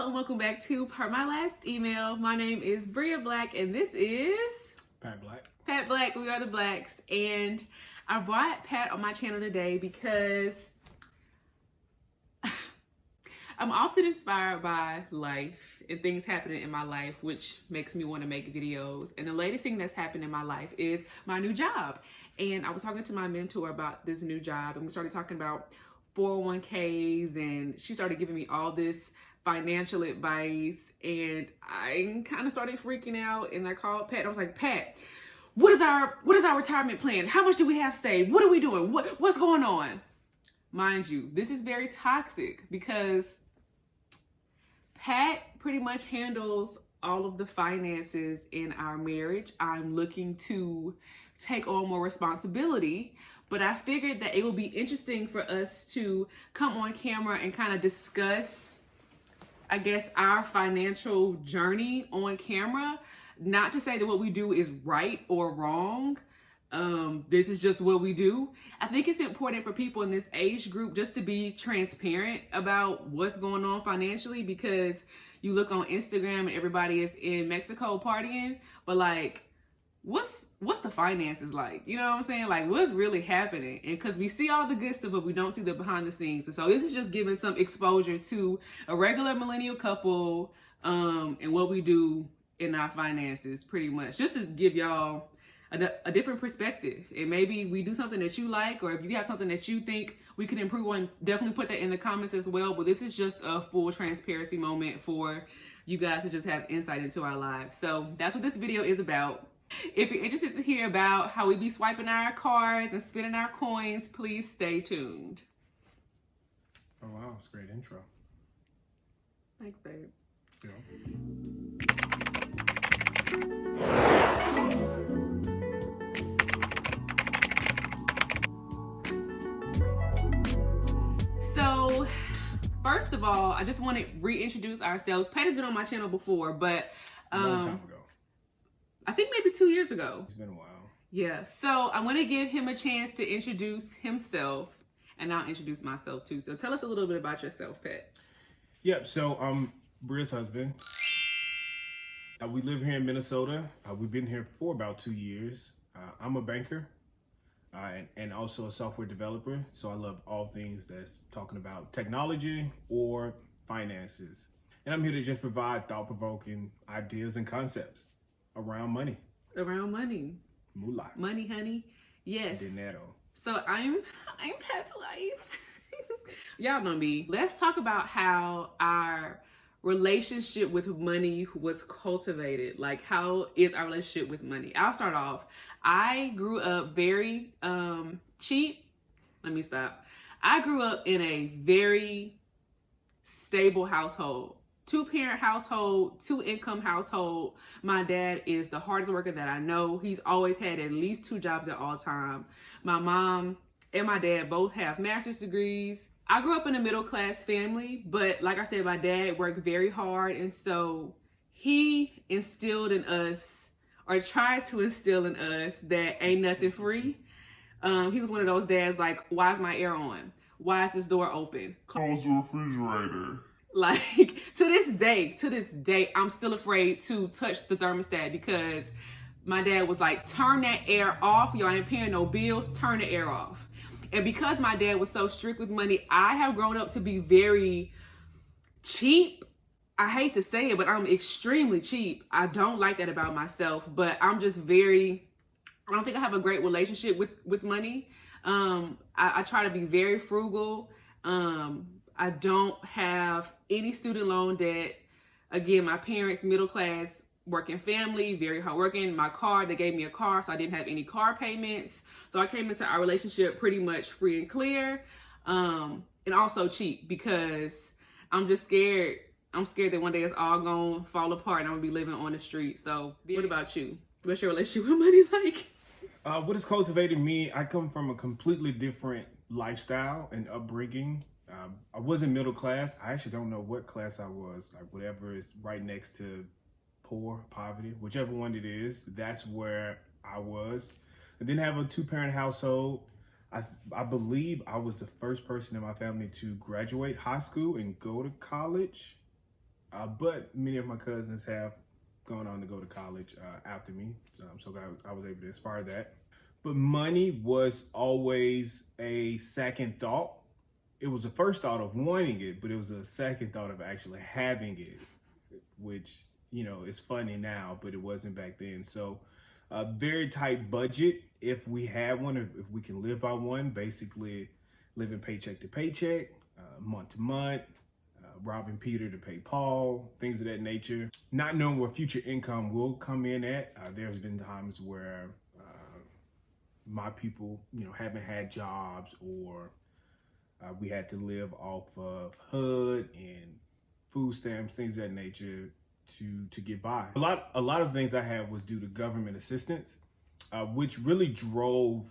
Hello and welcome back to Per My Last Email. My name is Bria Black and this is Pat Black. Pat Black. We are the Blacks, and I brought Pat on my channel today because I'm often inspired by life and things happening in my life, which makes me want to make videos. And the latest thing that's happened in my life is my new job. And I was talking to my mentor about this new job, and we started talking about 401ks, and she started giving me all this financial advice, and I kind of started freaking out. And I called Pat. I was like, Pat, what is our retirement plan? How much do we have saved? What are we doing? What's going on? Mind you, this is very toxic because Pat pretty much handles all of the finances in our marriage. I'm looking to take on more responsibility, but I figured that it would be interesting for us to come on camera and kind of discuss, I guess, our financial journey on camera. Not to say that what we do is right or wrong. This is just what we do. I think it's important for people in this age group just to be transparent about what's going on financially, because you look on Instagram and everybody is in Mexico partying, but like, what's the finances like? You know what I'm saying? Like, what's really happening? And because we see all the good stuff, but we don't see the behind the scenes. And so this is just giving some exposure to a regular millennial couple, and what we do in our finances, pretty much, just to give y'all a different perspective. And maybe we do something that you like, or if you have something that you think we could improve on, definitely put that in the comments as well. But this is just a full transparency moment for you guys to just have insight into our lives. So that's what this video is about. If you're interested to hear about how we be swiping our cards and spending our coins, please stay tuned. Oh wow, it's a great intro. Thanks, babe. Yeah. So, first of all, I just want to reintroduce ourselves. Pat has been on my channel before, but A long time ago. I think maybe 2 years ago. It's been a while. Yeah, so I want to give him a chance to introduce himself, and I'll introduce myself too. So tell us a little bit about yourself, Pat. Yep, so I'm Bria's husband. We live here in Minnesota. We've been here for about 2 years. I'm a banker and also a software developer. So I love all things that's talking about technology or finances. And I'm here to just provide thought-provoking ideas and concepts around money. Around money. Moolah. Money, honey. Yes. Dinero. So I'm Pat's wife. Y'all know me. Let's talk about how our relationship with money was cultivated. Like, how is our relationship with money? I'll start off. I grew up very cheap. Let me stop. I grew up in a very stable household. 2-parent household, 2-income household. My dad is the hardest worker that I know. He's always had at least 2 jobs at all time. My mom and my dad both have master's degrees. I grew up in a middle-class family, but like I said, my dad worked very hard, and so he instilled in us, or tried to instill in us, that ain't nothing free. He was one of those dads like, why is my air on? Why is this door open? Close the refrigerator. Like, to this day, I'm still afraid to touch the thermostat because my dad was like, turn that air off. Y'all ain't paying no bills. Turn the air off. And because my dad was so strict with money, I have grown up to be very cheap. I hate to say it, but I'm extremely cheap. I don't like that about myself, but I'm just I don't think I have a great relationship with money. I try to be very frugal. I don't have any student loan debt. Again, my parents, middle class, working family, very hardworking. My car, they gave me a car, so I didn't have any car payments. So I came into our relationship pretty much free and clear, and also cheap, because I'm just scared. I'm scared that one day it's all gonna fall apart and I'm gonna be living on the street. So what about you? What's your relationship with money like? What has cultivated me, I come from a completely different lifestyle and upbringing. I wasn't middle class. I actually don't know what class I was. Like, whatever is right next to poor, poverty, whichever one it is, that's where I was. I didn't have a 2-parent household. I believe I was the first person in my family to graduate high school and go to college. But many of my cousins have gone on to go to college after me. So I'm so glad I was able to inspire that. But money was always a second thought. It was the first thought of wanting it, but it was a second thought of actually having it, which, is funny now, but it wasn't back then. So a very tight budget, if we had one, if we can live by one, basically living paycheck to paycheck, month to month, robbing Peter to pay Paul, things of that nature. Not knowing where future income will come in at. There's been times where my people, haven't had jobs, or we had to live off of HUD and food stamps, things of that nature to get by. A lot of things I had was due to government assistance, which really drove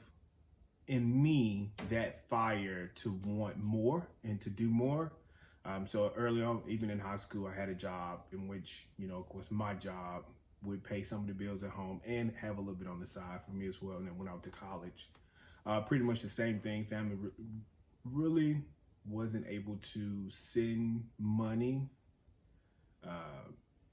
in me that fire to want more and to do more. So early on, even in high school, I had a job in which, of course, my job would pay some of the bills at home and have a little bit on the side for me as well. And then went out to college. Pretty much the same thing. Family really wasn't able to send money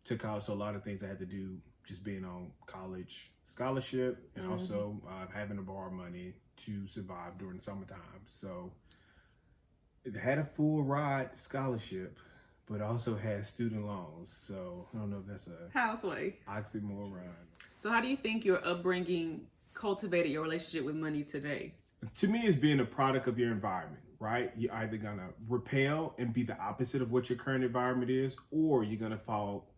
to college. So a lot of things I had to do just being on college scholarship and also having to borrow money to survive during the summertime. So it had a full ride scholarship, but also had student loans. So I don't know if that's a houseway oxymoron. So how do you think your upbringing cultivated your relationship with money today? To me, it's being a product of your environment, right? You're either gonna repel and be the opposite of what your current environment is, or you're gonna fall,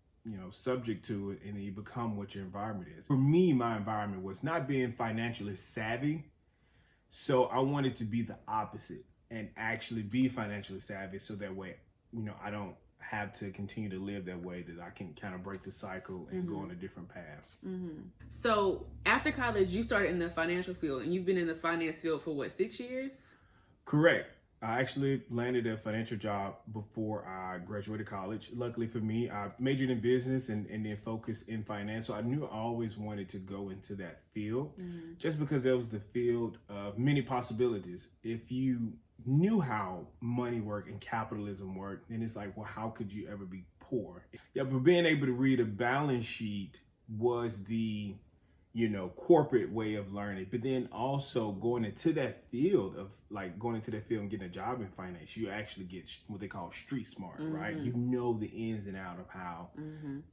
subject to it, and then you become what your environment is. For me, my environment was not being financially savvy, so I wanted to be the opposite and actually be financially savvy, so that way, I don't have to continue to live that way, that I can kind of break the cycle and go on a different path. So after college, you started in the financial field, and you've been in the finance field for what, 6 years? Correct. I actually landed a financial job before I graduated college. Luckily for me, I majored in business and then focused in finance. So I knew I always wanted to go into that field, just because that was the field of many possibilities. If you knew how money worked and capitalism worked, then it's like, well, how could you ever be poor? Yeah, but being able to read a balance sheet was the corporate way of learning. But then also going into that field and getting a job in finance, you actually get what they call street smart, right? You know the ins and out of how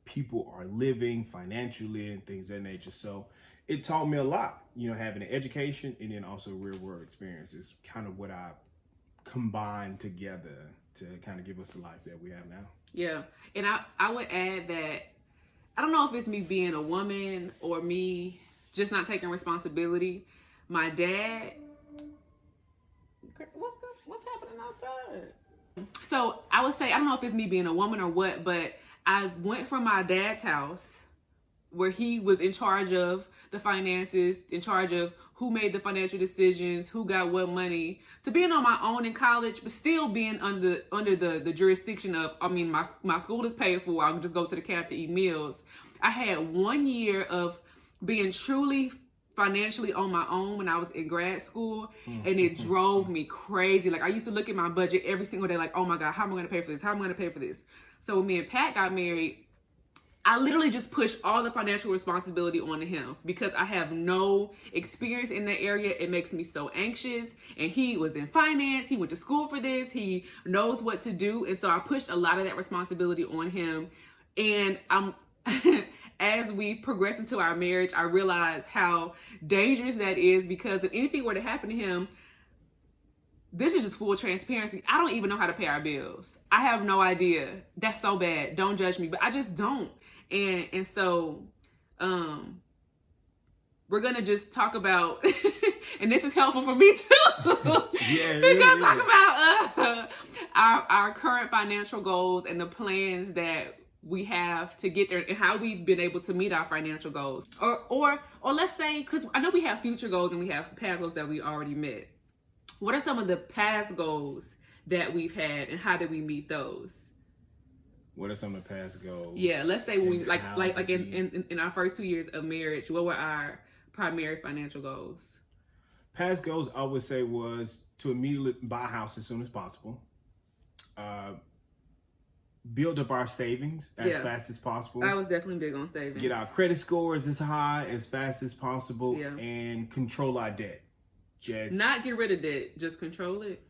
people are living financially and things of that nature. So it taught me a lot, having an education and then also real world experience is kind of what I combined together to kind of give us the life that we have now. Yeah. And I would add that I don't know if it's me being a woman or me just not taking responsibility. My dad, what's happening outside? So I would say, I don't know if it's me being a woman or what, but I went from my dad's house where he was in charge of the finances, in charge of who made the financial decisions, who got what money, to being on my own in college, but still being under the jurisdiction of, my school is paid for, I can just go to the caf to eat meals. I had 1 year of being truly financially on my own when I was in grad school, and it drove me crazy. Like, I used to look at my budget every single day, like, oh my God, how am I gonna pay for this? How am I gonna pay for this? So when me and Pat got married, I literally just pushed all the financial responsibility onto him because I have no experience in that area. It makes me so anxious. And he was in finance. He went to school for this. He knows what to do. And so I pushed a lot of that responsibility on him. And as we progressed into our marriage, I realized how dangerous that is, because if anything were to happen to him, this is just full transparency, I don't even know how to pay our bills. I have no idea. That's so bad. Don't judge me, but I just don't. And so we're gonna just talk about and this is helpful for me too. We're gonna talk about our current financial goals and the plans that we have to get there and how we've been able to meet our financial goals. Or let's say, because I know we have future goals and we have past goals that we already met. What are some of the past goals that we've had and how did we meet those? What are some of the past goals? Yeah, let's say when we in our first 2 years of marriage, what were our primary financial goals? Past goals, I would say, was to immediately buy a house as soon as possible. build up our savings as fast as possible. I was definitely big on savings. Get our credit scores as high as fast as possible, Yeah. and control our debt. Just not get rid of debt, just control it.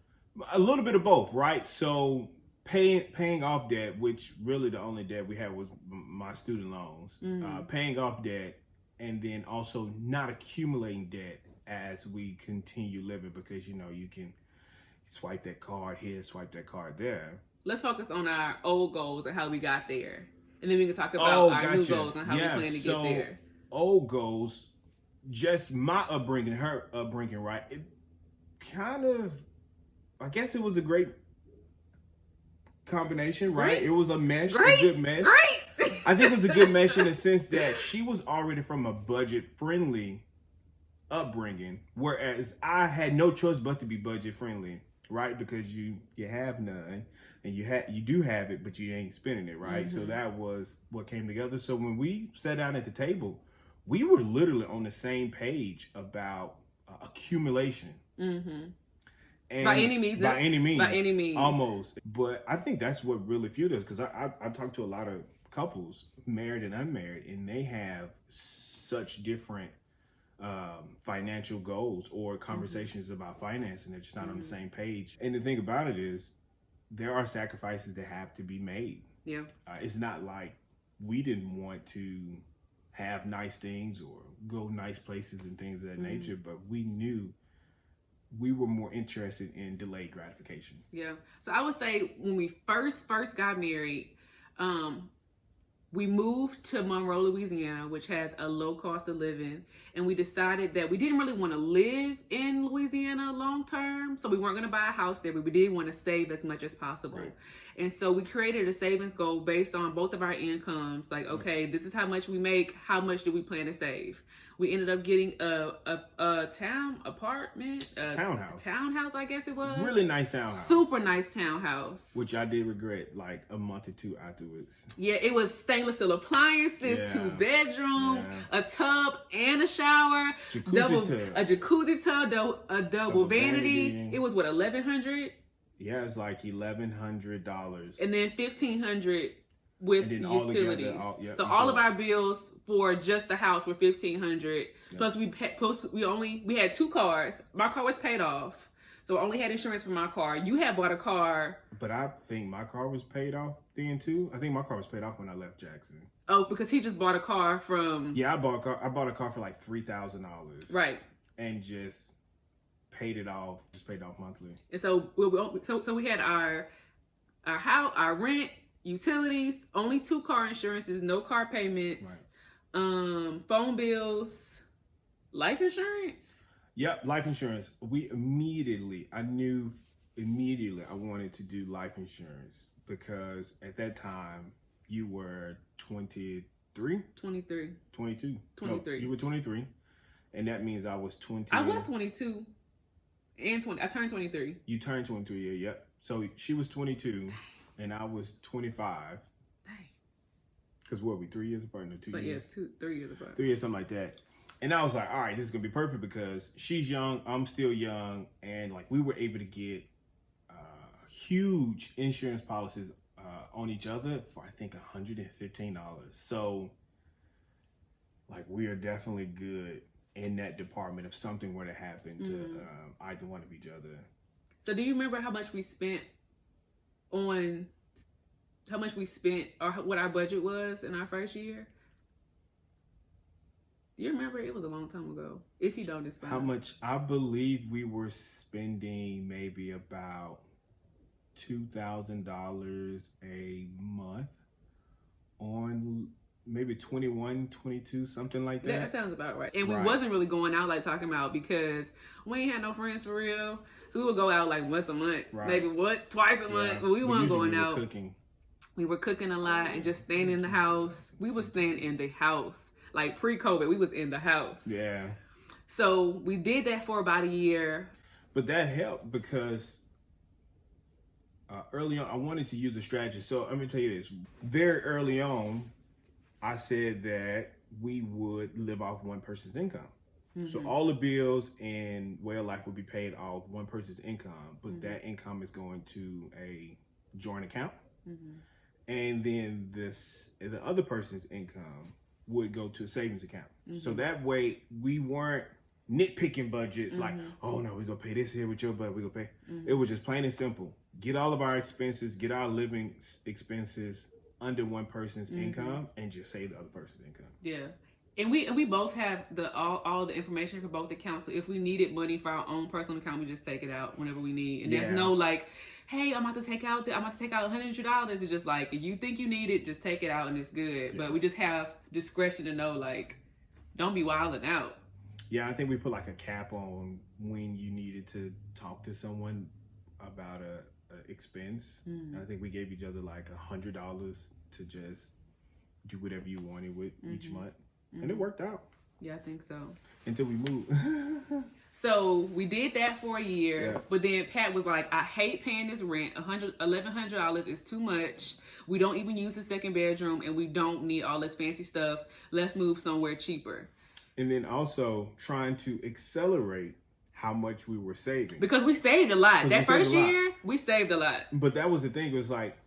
A little bit of both, right? So paying off debt, which really the only debt we had was my student loans. Paying off debt, and then also not accumulating debt as we continue living, because you can swipe that card here, swipe that card there. Let's focus on our old goals and how we got there. And then we can talk about our new goals and how we plan to get there. Old goals, just my upbringing, her upbringing, right? It kind of, I guess it was a great combination, right? It was a mesh, a good mesh. Great! I think it was a good mesh in the sense that she was already from a budget-friendly upbringing, whereas I had no choice but to be budget-friendly, right? Because you have none. And you do have it, but you ain't spending it, right? So that was what came together. So when we sat down at the table, we were literally on the same page about accumulation. And by any means, almost. But I think that's what really fueled us, because I talked to a lot of couples, married and unmarried, and they have such different financial goals or conversations about finance, and they're just not on the same page. And the thing about it is, there are sacrifices that have to be made. Yeah. It's not like we didn't want to have nice things or go nice places and things of that nature, but we knew we were more interested in delayed gratification. Yeah. So I would say when we first got married, we moved to Monroe, Louisiana, which has a low cost of living. And we decided that we didn't really want to live in Louisiana long term. So we weren't going to buy a house there, but we did want to save as much as possible. Right. And so we created a savings goal based on both of our incomes. Like, okay, this is how much we make. How much do we plan to save? We ended up getting a townhouse, I guess it was. Really nice townhouse. Super nice townhouse. Which I did regret like a month or two afterwards. Yeah, it was stainless steel appliances, 2 bedrooms, a tub and a shower, a jacuzzi tub, a double vanity. It was what, $1,100? Yeah, it's like $1,100. And then $1,500 with utilities. All of our bills for just the house were $1,500. Plus we had 2 cars. My car was paid off, so I only had insurance for my car. You had bought a car, but I think my car was paid off then too. I think my car was paid off when I left Jackson. Oh, because he just bought a car from. Yeah, I bought a car for like $3,000. Right. And just paid it off. Just paid off monthly. And so we had our house, our rent, utilities, only 2 car insurances, no car payments, phone bills, life insurance. Yep, life insurance. I knew immediately I wanted to do life insurance, because at that time you were 23? 23. 22. 23. No, you were 23. And that means I was 20. I was 22 and 20. I turned 23. You turned 23, yeah, yep. So she was 22. And I was 25. Dang. Because what, we 3 years apart? No, 2 years? Yeah, 3 years apart. 3 years, something like that. And I was like, all right, this is going to be perfect, because she's young, I'm still young. And like, we were able to get huge insurance policies on each other for, I think, $115. So like, we are definitely good in that department if something were to happen to either one of each other. So do you remember how much we spent or what our budget was in our first year? You remember? It was a long time ago. If you don't, it's fine. How much? I believe we were spending maybe about $2,000 a month on maybe 21, 22, something like that. That sounds about right. And we wasn't really going out like talking about, because we ain't had no friends for real. So we would go out like once a month, maybe twice a month, but we weren't going out. We were cooking a lot and just staying in the house. We were staying in the house. Like pre-COVID, we was in the house. Yeah. So we did that for about a year. But that helped, because early on, I wanted to use a strategy. So let me tell you this. Very early on, I said that we would live off one person's income. So all the bills and way of life would be paid off one person's income, but that income is going to a joint account. and then the other person's income would go to a savings account. So that way we weren't nitpicking budgets like, oh no, we're gonna pay this here with your budget, we're gonna pay. It was just plain and simple. Get all of our expenses, get our living expenses under one person's income, and just save the other person's income. Yeah. And we both have all the information for both accounts. So if we needed money for our own personal account, we just take it out whenever we need. And there's no like, hey, I'm about to take out $100. It's just like, if you think you need it, just take it out and it's good. Yeah. But we just have discretion to know, like, don't be wilding out. Yeah, I think we put like a cap on when you needed to talk to someone about a expense. And I think we gave each other like $100 to just do whatever you wanted with each month. And it worked out. Yeah, I think so. Until we moved. So we did that for a year, but then Pat was like, I hate paying this rent. $1,100 is too much. We don't even use the second bedroom, and we don't need all this fancy stuff. Let's move somewhere cheaper. And then also trying to accelerate how much we were saving. Because we saved a lot. That first year, we saved a lot. But that was the thing. It was like,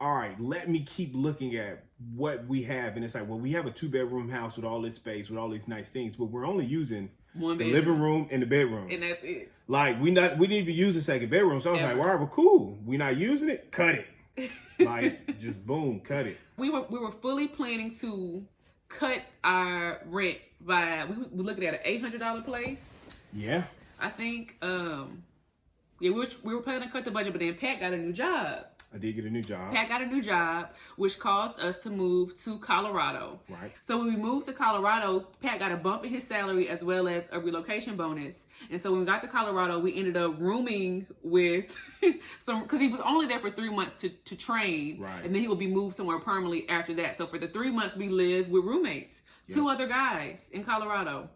all right, let me keep looking at what we have. And it's like, well, we have a 2-bedroom house with all this space, with all these nice things, but we're only using the living room and the bedroom. And that's it. Like, we didn't even use the second bedroom. So I was like, well, all right, well, cool. We're not using it. Cut it. Like, just boom, cut it. We were fully planning to cut our rent by, we were looking at an $800 place. Yeah. I think, we were planning to cut the budget, but then Pat got a new job. I did get a new job. Pat got a new job, which caused us to move to Colorado. Right. So when we moved to Colorado, Pat got a bump in his salary as well as a relocation bonus. And so when we got to Colorado, we ended up rooming with because he was only there for 3 months to train. Right. And then he would be moved somewhere permanently after that. So for the 3 months, we lived with roommates, 2 other guys in Colorado,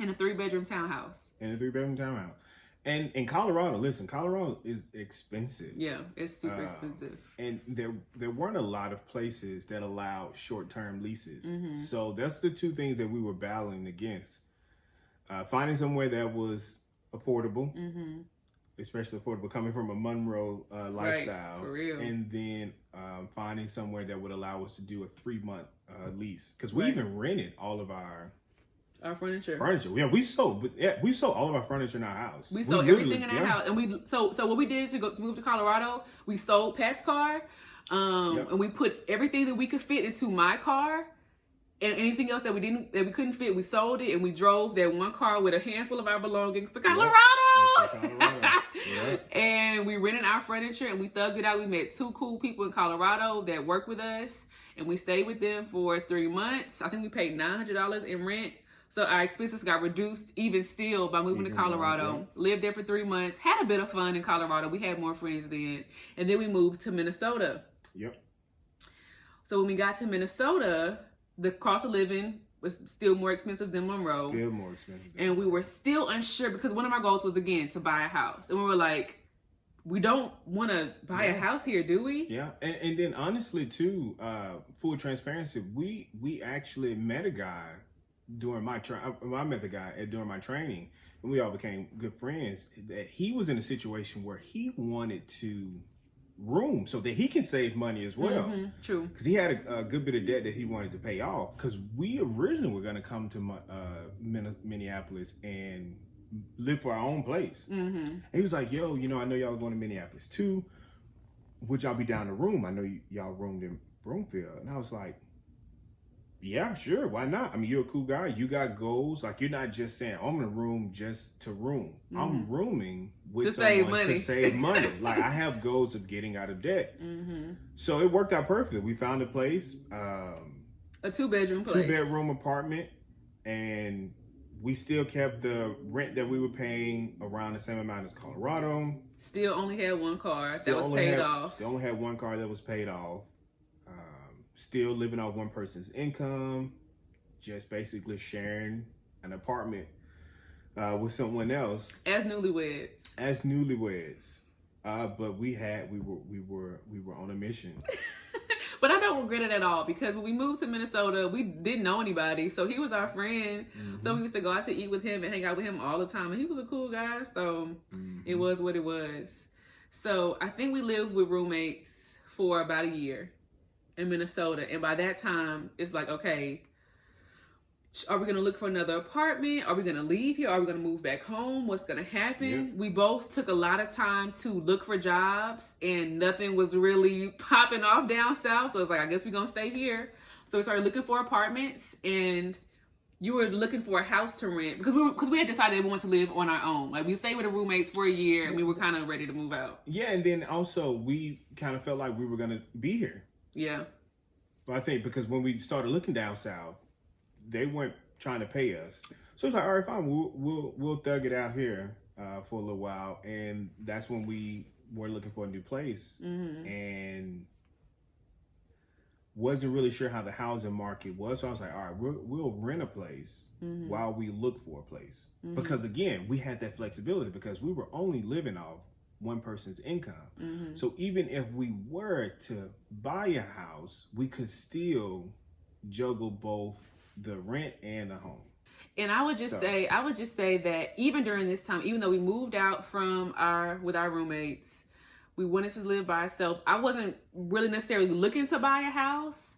in a 3-bedroom townhouse. And in Colorado, listen, Colorado is expensive. Yeah, it's super expensive. And there weren't a lot of places that allow short-term leases. So that's the 2 things that we were battling against. Finding somewhere that was affordable, especially affordable coming from a Monroe lifestyle. Right, for real. And then finding somewhere that would allow us to do a 3-month lease. Because we even rented all of our furniture. Yeah, we sold all of our furniture in our house. We sold everything in our house, and so what we did to move to Colorado, we sold Pat's car, and we put everything that we could fit into my car, and anything else that we couldn't fit, we sold it, and we drove that one car with a handful of our belongings to Colorado. And we rented our furniture, and we thugged it out. We met 2 cool people in Colorado that worked with us, and we stayed with them for 3 months. I think we paid $900 in rent. So our expenses got reduced even still by moving to Colorado. Lived there for 3 months. Had a bit of fun in Colorado. We had more friends then. And then we moved to Minnesota. Yep. So when we got to Minnesota, the cost of living was still more expensive than Monroe. Still more expensive. And we were still unsure because one of our goals was, again, to buy a house. And we were like, we don't want to buy a house here, do we? Yeah. And then honestly, too, full transparency, we actually met a guy during my I met the guy during my training, and we all became good friends. That he was in a situation where he wanted to room so that he can save money as well. True. Because he had a good bit of debt that he wanted to pay off. Because we originally were going to come to Minneapolis and live for our own place. And he was like, "Yo, I know y'all are going to Minneapolis too. Would y'all be down to room? I know y'all roomed in Broomfield." And I was like, yeah, sure. Why not? I mean, you're a cool guy. You got goals. Like, you're not just saying, I'm going to room just to room. I'm rooming with someone to save money. Like, I have goals of getting out of debt. So it worked out perfectly. We found a place. A 2-bedroom place. 2-bedroom apartment. And we still kept the rent that we were paying around the same amount as Colorado. Still only had 1 car that was paid off. Still only had 1 car that was paid off. Still living off one person's income, just basically sharing an apartment with someone else as newlyweds. But we were on a mission. But I don't regret it at all because when we moved to Minnesota, we didn't know anybody, so he was our friend. So we used to go out to eat with him and hang out with him all the time, and he was a cool guy. So it was what it was. So I think we lived with roommates for about a year in Minnesota. And by that time, it's like, okay, are we going to look for another apartment? Are we going to leave here? Are we going to move back home? What's going to happen? Yep. We both took a lot of time to look for jobs, and nothing was really popping off down south. So it's like, I guess we're going to stay here. So we started looking for apartments, and you were looking for a house to rent because we had decided we wanted to live on our own. Like, we stayed with the roommates for a year, and we were kind of ready to move out. Yeah, and then also we kind of felt like we were going to be here. Yeah. But I think because when we started looking down south, they weren't trying to pay us. So it's like, all right, fine, we'll thug it out here for a little while. And that's when we were looking for a new place. Mm-hmm. And wasn't really sure how the housing market was. So I was like, all right, we'll rent a place while we look for a place. Because again, we had that flexibility because we were only living off one person's income. So even if we were to buy a house, we could still juggle both the rent and the home. And I would just say that even during this time, even though we moved out with our roommates, we wanted to live by ourselves. I wasn't really necessarily looking to buy a house.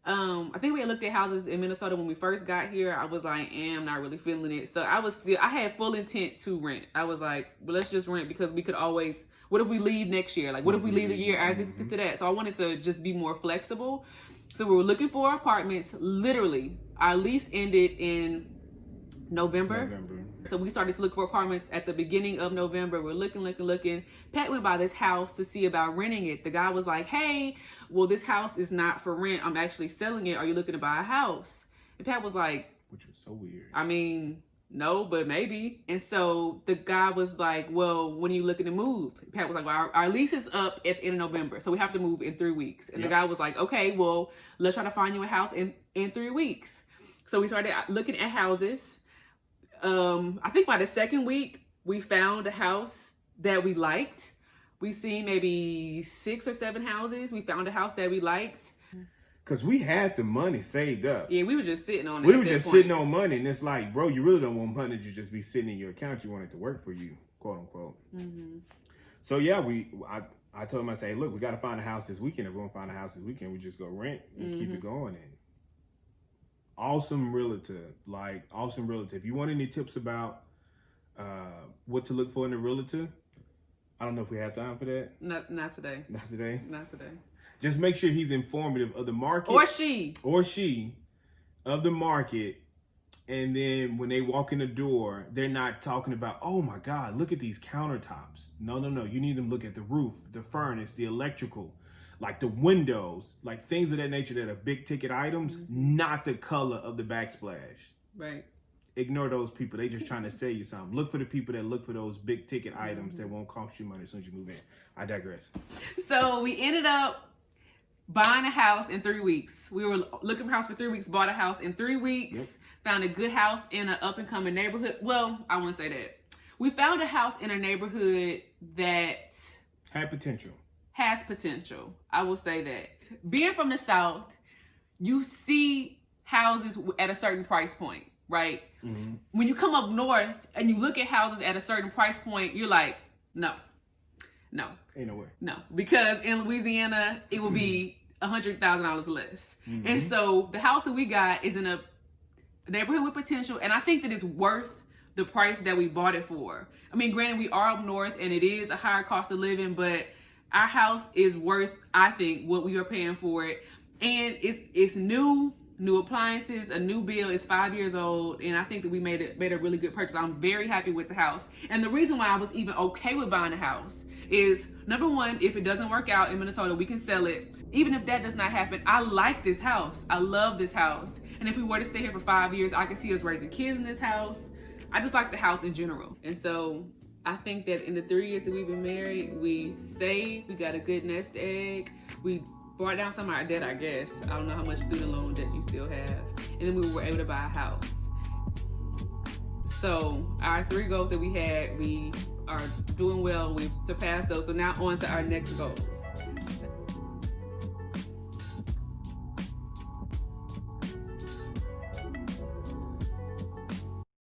I think we had looked at houses in Minnesota when we first got here. I was like, I'm not really feeling it. So I had full intent to rent. I was like, well, let's just rent because we could always, what if we leave next year? Like, what if we leave a year after that? So I wanted to just be more flexible. So we were looking for apartments. Literally, our lease ended in November. So we started to look for apartments at the beginning of November. We're looking. Pat went by this house to see about renting it. The guy was like, hey, well, this house is not for rent. I'm actually selling it. Are you looking to buy a house? And Pat was like, which was so weird. I mean, no, but maybe. And so the guy was like, well, when are you looking to move? Pat was like, well, our lease is up at the end of November, so we have to move in 3 weeks. And the guy was like, okay, well, let's try to find you a house in 3 weeks. So we started looking at houses. I think by the second week, we found a house that we liked. We seen maybe 6 or 7 houses. We found a house that we liked. Because we had the money saved up. Yeah, we were just sitting on it. We were just sitting on money. And it's like, bro, you really don't want money to just be sitting in your account. You want it to work for you, quote unquote. So yeah, I told him, I say, look, we got to find a house this weekend. If we don't find a house this weekend, we just go rent and keep it going. And awesome realtor. If you want any tips about what to look for in a realtor, I don't know if we have time for that. Not today. Not today? Not today. Just make sure he's informative of the market. Or she of the market. And then when they walk in the door, they're not talking about, oh my God, look at these countertops. No. You need them to look at the roof, the furnace, the electrical, like the windows, like things of that nature that are big ticket items, not the color of the backsplash. Right. Ignore those people. They just trying to sell you something. Look for the people that look for those big ticket items that won't cost you money as soon as you move in. I digress. So we ended up buying a house in 3 weeks. We were looking for a house for 3 weeks, bought a house in 3 weeks, found a good house in an up and coming neighborhood. Well, I wouldn't say that. We found a house in a neighborhood that had potential. Has potential. I will say that. Being from the South, you see houses at a certain price point, right? When you come up north and you look at houses at a certain price point, you're like, no. Ain't no way. No, because in Louisiana, it will be $100,000 less. And so the house that we got is in a neighborhood with potential, and I think that it's worth the price that we bought it for. I mean, granted, we are up north and it is a higher cost of living, but our house is worth, I think, what we are paying for it. And it's new appliances, a new bill. It's 5 years old, and I think that we made a really good purchase. I'm very happy with the house. And the reason why I was even okay with buying a house is, number one, if it doesn't work out in Minnesota, we can sell it. Even if that does not happen, I like this house. I love this house. And if we were to stay here for 5 years, I could see us raising kids in this house. I just like the house in general. And so I think that in the 3 years that we've been married, we saved, we got a good nest egg, we brought down some of our debt, I guess. I don't know how much student loan debt you still have. And then we were able to buy a house. So our 3 goals that we had, we are doing well. We've surpassed those. So now on to our next goals.